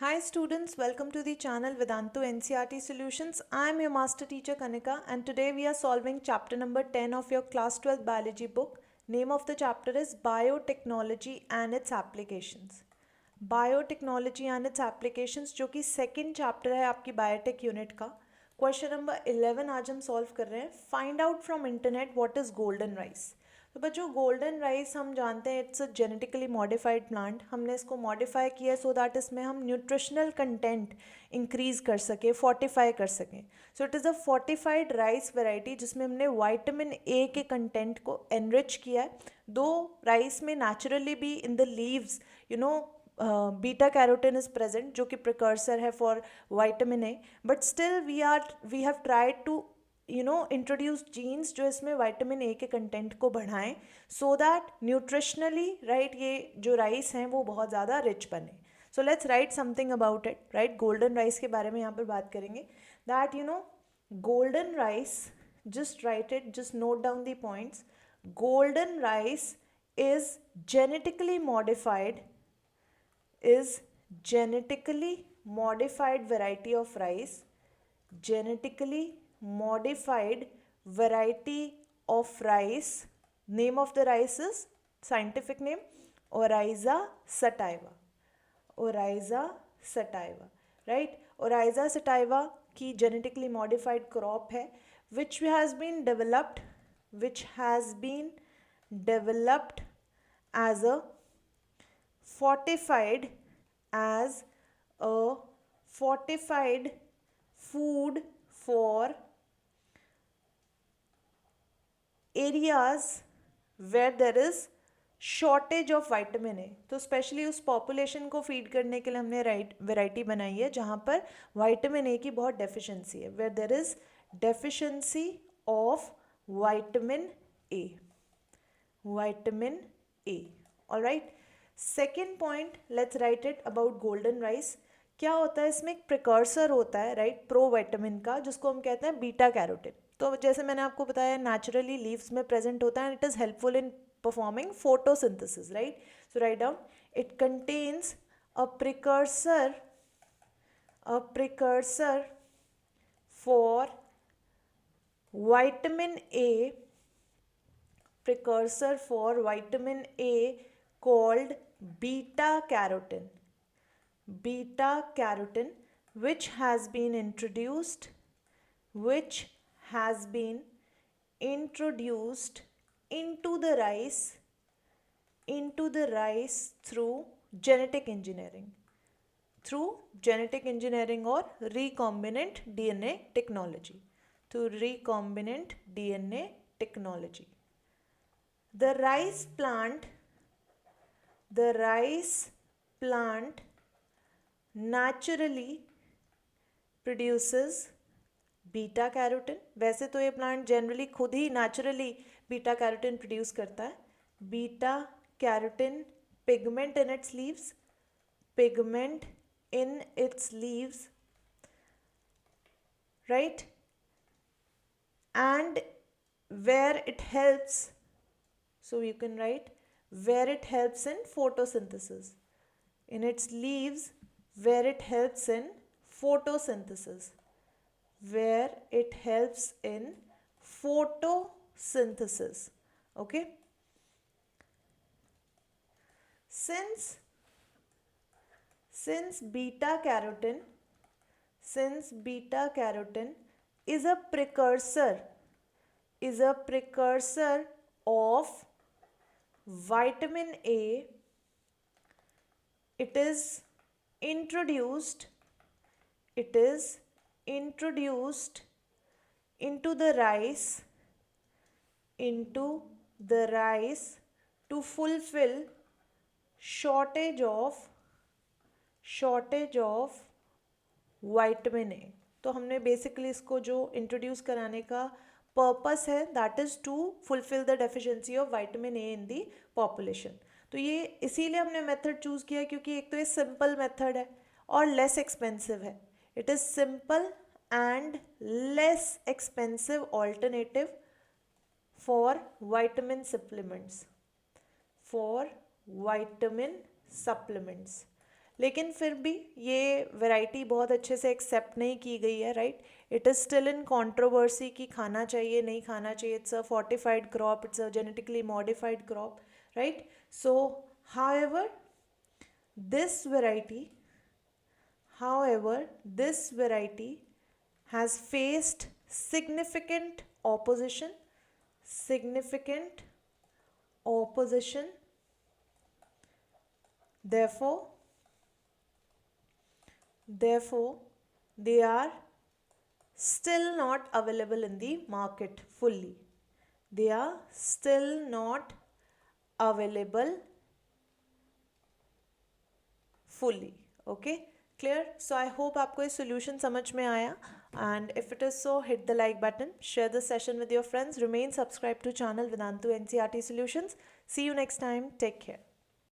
Hi students, welcome to the channel Vedantu NCERT Solutions. I am your master teacher Kanika and today we are solving chapter number 10 of your class 12 biology book. Name of the chapter is Biotechnology and its Applications. Biotechnology and its Applications जो कि second chapter है आपकी biotech unit का. Question number 11 आज हम solve कर रहे हैं. Find out from internet what is golden rice. तो बच्चों गोल्डन राइस हम जानते हैं it's a genetically modified plant. हमने इसको मॉडिफाई किया सो दैट इसमें हम न्यूट्रिशनल कंटेंट इंक्रीज कर सकें, फोर्टिफाई कर सकें. So it is a fortified rice variety जिसमें हमने वाइटामिन ए के कंटेंट को एनरिच किया है. दो राइस में नेचुरली भी in the leaves beta carotene is present जो कि प्रिकर्सर है for vitamin A, but still we have tried to introduce genes जो इसमें वाइटामिन ए के कंटेंट को बढ़ाएं सो दैट न्यूट्रिशनली राइट ये जो राइस हैं वो बहुत ज़्यादा रिच बने. So let's write something about it. Right, golden rice के बारे में यहाँ पर बात करेंगे. That golden rice, just write it, just note down the points. Golden rice is genetically modified, is genetically modified variety of rice, genetically modified variety of rice. Name of the rice is, scientific name, Oryza sativa. Oryza sativa, right? Oryza sativa की genetically modified crop है which has been developed as a fortified as a fortified food for areas where there is shortage of vitamin ए. तो specially उस population को feed करने के लिए हमने variety बनाई है जहाँ पर वाइटामिन ए की बहुत डेफिशिएंसी है, where there is deficiency of vitamin A. Vitamin A. Alright, second point, let's write it about golden rice. क्या होता है इसमें? एक प्रिकर्सर होता है राइट, प्रो वाइटामिन का, जिसको हम कहते हैं बीटा कैरोटीन. तो जैसे मैंने आपको बताया नेचुरली लीव्स में प्रेजेंट होता है and it is helpful in performing photosynthesis, right? So write down, it contains a precursor for vitamin A, precursor for vitamin A called beta carotene, which has been introduced into the rice through genetic engineering, or recombinant DNA technology, The rice plant naturally produces beta carotene. वैसे तो ये plant generally खुद ही naturally beta carotene produce करता है. Beta carotene pigment in its leaves, right, and where it helps, so you can write where it helps in photosynthesis, in its leaves, where it helps in photosynthesis, okay. Since beta carotene is a precursor of vitamin A, it is introduced into the rice to fulfill shortage of vitamin A. तो हमने basically इसको जो introduce कराने का purpose है that is to fulfil the deficiency of vitamin A in the population. तो ये इसीलिए हमने मेथड चूज़ किया क्योंकि एक तो ये सिंपल मेथड है और लेस एक्सपेंसिव है. It is simple and less expensive alternative for vitamin supplements. लेकिन फिर भी ये वैरायटी बहुत अच्छे से एक्सेप्ट नहीं की गई है, right. It is still in controversy कि खाना चाहिए नहीं खाना चाहिए. It's a fortified crop, it's a genetically modified crop, right. So however this variety however this variety has faced significant opposition. Therefore they are still not available in the market fully. They are still not available fully. Okay, clear. So I hope आपको ये solution समझ में आया, and if it is so, hit the like button, share the session with your friends, remain subscribed to channel Vedantu NCERT Solutions. See you next time. Take care.